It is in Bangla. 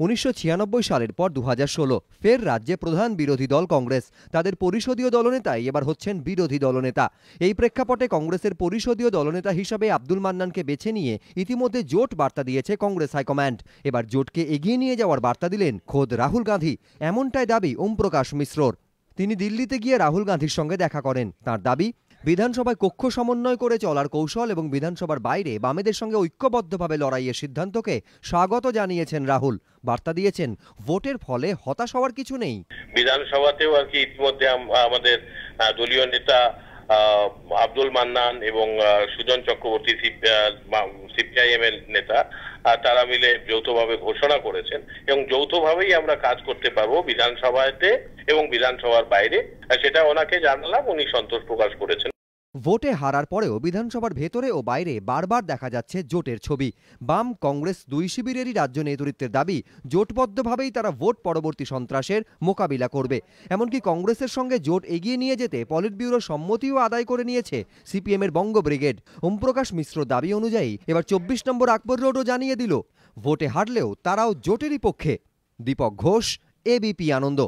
1996 সালের পর 2016 ফের রাজ্যে প্রধান বিরোধী দল কংগ্রেস। তাদের পরিষদীয় দলনেতাই এবার হচ্ছেন বিরোধী দলনেতা। এই প্রেক্ষাপটে কংগ্রেসের পরিষদীয় দলনেতা হিসেবে আব্দুল মান্নানকে বেছে নিয়ে ইতিমধ্যে জোট বার্তা দিয়েছে কংগ্রেস হাইকমান্ড। এবার জোটকে এগিয়ে নিয়ে যাওয়ার বার্তা দিলেন খোদ রাহুল গান্ধী। এমনটাই দাবি ওম প্রকাশ মিশ্রর। তিনি দিল্লিতে গিয়ে রাহুল গান্ধীর সঙ্গে দেখা করেন। তার দাবি, বিধানসভায় কক্ষ সমন্বয় করে চলার কৌশল এবং বিধানসভার বাইরে বামেদের সঙ্গে ঐক্যবদ্ধভাবে লড়াইয়ের সিদ্ধান্তকে স্বাগত জানিয়েছেন রাহুল। বার্তা দিয়েছেন, ভোটের ফলে হতাশ হওয়ার কিছু নেই। বিধানসভাতেও আর কি ইতিমধ্যে আমাদের দলীয় নেতা আব্দুল মান্নান এবং সুজন চক্রবর্তী সিপিআইএম এর নেতা তারা মিলে যৌথভাবে ঘোষণা করেছেন এবং যৌথভাবেই আমরা কাজ করতে পারবো বিধানসভাতে এবং বিধানসভার বাইরে। সেটা ওনাকে জানালাম, উনি সন্তোষ প্রকাশ করেছেন। ভোটে হারার পরেও বিধানসভার ভেতরে ও বাইরে বারবার দেখা যাচ্ছে জোটের ছবি। বাম কংগ্রেস দুই শিবিরেরই রাজ্য নেতৃত্বের দাবি, জোটবদ্ধভাবেই তারা ভোট পরবর্তী সন্ত্রাসের মোকাবিলা করবে। এমনকি কংগ্রেসের সঙ্গে জোট এগিয়ে নিয়ে যেতে পলিট ব্যুরোর সম্মতিও আদায় করে নিয়েছে সিপিএমের বঙ্গ ব্রিগেড। ওম প্রকাশ মিশ্র দাবি অনুযায়ী এবার 24 নম্বর আকবর রোডও জানিয়ে দিল, ভোটে হারলেও তারাও জোটেরই পক্ষে। দীপক ঘোষ, এবিপি আনন্দ।